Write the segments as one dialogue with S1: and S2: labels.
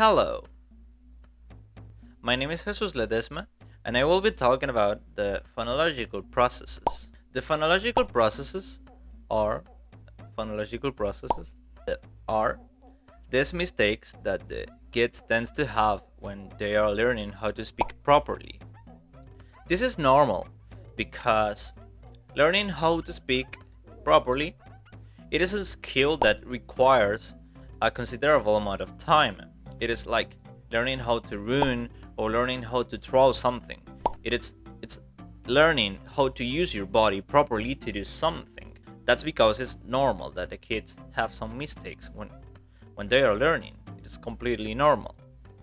S1: Hello, my name is Jesus Ledesma, and I will be talking about the phonological processes. The phonological processes are phonological processes that are these mistakes that the kids tends to have when they are learning how to speak properly. This is normal because learning how to speak properly it is a skill that requires a considerable amount of time. It is like learning how to run or learning how to throw something. It's learning how to use your body properly to do something. That's because it's normal that the kids have some mistakes when they are learning. It is completely normal.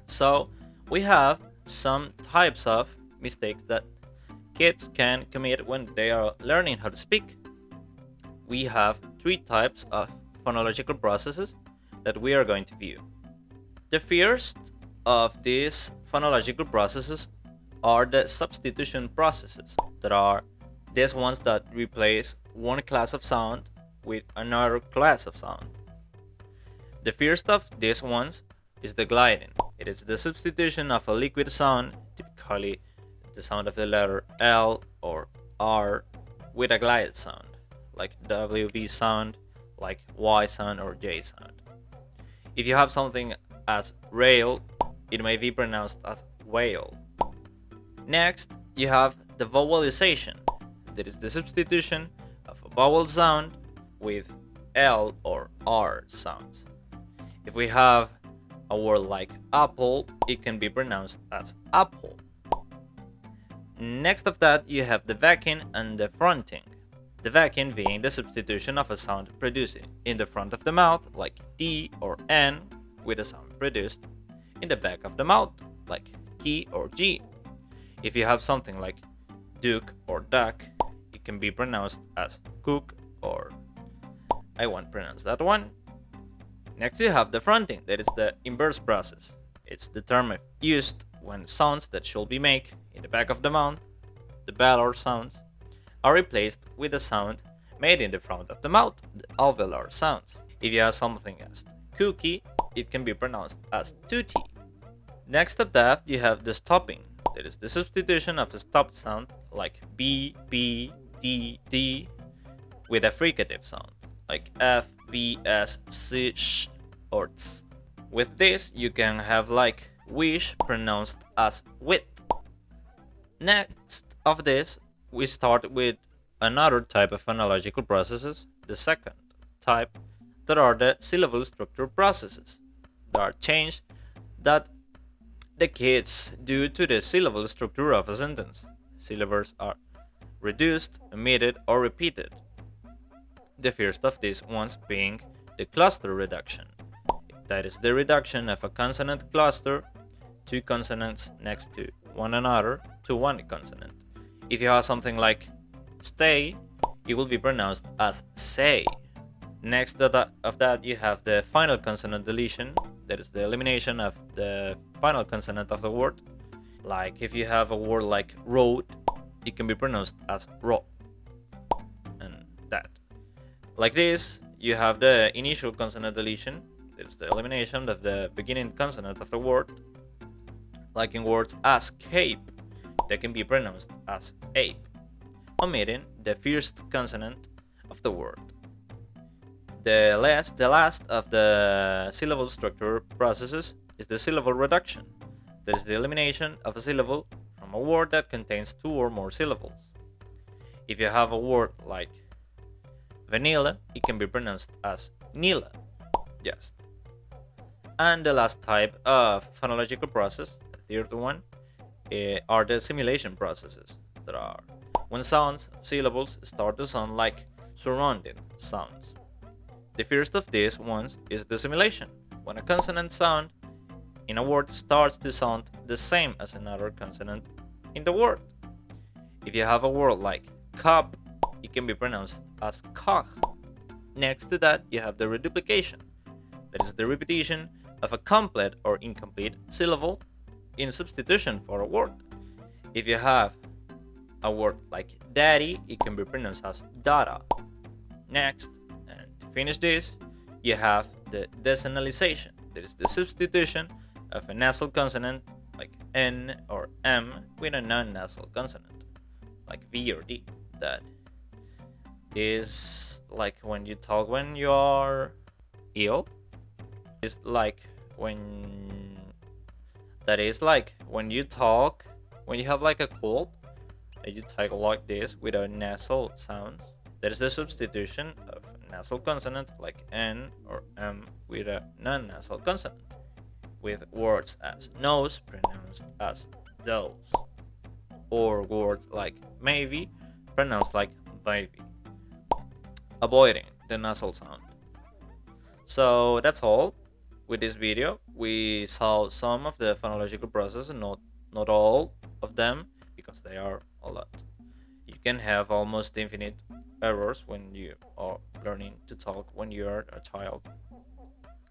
S1: So we have some types of mistakes that kids can commit when they are learning how to speak. We have three types of phonological processes that we are going to view. The first of these phonological processes are the substitution processes, that are these ones that replace one class of sound with another class of sound. The first of these ones is the gliding. It is the substitution of a liquid sound, typically the sound of the letter L or R, with a glided sound, like WV sound, like Y sound or J sound. If you have something as rail, it may be pronounced as whale. Next, you have the vowelization. That is the substitution of a vowel sound with L or R sounds. If we have a word like apple, it can be pronounced as apple. Next of that, you have the backing and the fronting. The backing being the substitution of a sound produced in the front of the mouth, like D or N, with a sound produced in the back of the mouth, like K or G. If you have something like duck or duck, it can be pronounced as cook or I won't pronounce that one. Next, you have the fronting, that is the inverse process. It's the term used when sounds that should be made in the back of the mouth, the velar sounds, are replaced with a sound made in the front of the mouth, the alveolar sounds. If you have something as cookie, it can be pronounced as tutti. Next of that, you have the stopping. That is the substitution of a stopped sound like B, B, D, D with a fricative sound like F, V, S, C, sh, or ts. With this, you can have like wish pronounced as wit. Next of this, we start with another type of phonological processes, the second type, that are the syllable structure processes. There are changes that the kids do to the syllable structure of a sentence. Syllables are reduced, omitted, or repeated. The first of these ones being the cluster reduction. That is the reduction of a consonant cluster, two consonants next to one another, to one consonant. If you have something like stay, it will be pronounced as say. Next of that, you have the final consonant deletion, that is the elimination of the final consonant of the word. Like if you have a word like road, it can be pronounced as ro. And that. Like this, you have the initial consonant deletion, that is the elimination of the beginning consonant of the word. Like in words as cape, that can be pronounced as ape, omitting the first consonant of the word. The last of the syllable structure processes is the syllable reduction. That is the elimination of a syllable from a word that contains two or more syllables. If you have a word like vanilla, it can be pronounced as nila, just. And the last type of phonological process, the third one, are the simulation processes, that are when sounds of syllables start to sound like surrounding sounds. The first of these ones is the simulation, when a consonant sound in a word starts to sound the same as another consonant in the word. If you have a word like cup, it can be pronounced as kach. Next to that, you have the reduplication, that is the repetition of a complete or incomplete syllable in substitution for a word. If you have a word like daddy, it can be pronounced as dada. Next, and to finish this, you have the desenalization, that is the substitution of a nasal consonant like N or M with a non-nasal consonant like V or D. That is like when you talk when you are ill. It's like when that is like when you talk when you have like a cold and you talk like this without nasal sounds. That is the substitution of a nasal consonant like N or M with a non-nasal consonant, with words as nose pronounced as those, or words like maybe pronounced like baby, avoiding the nasal sound. So that's all with this video. We saw some of the phonological processes, not all of them, because they are a lot. You can have almost infinite errors when you are learning to talk when you are a child.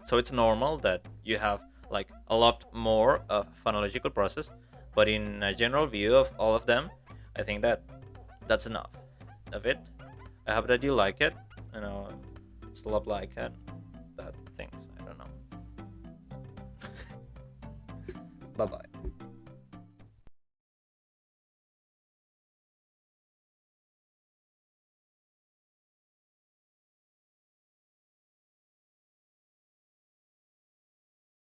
S1: So it's normal that you have like a lot more of phonological process, but in a general view of all of them, I think that that's enough of it. I hope that you like it. You know, stop like it. That things I don't know. Bye bye.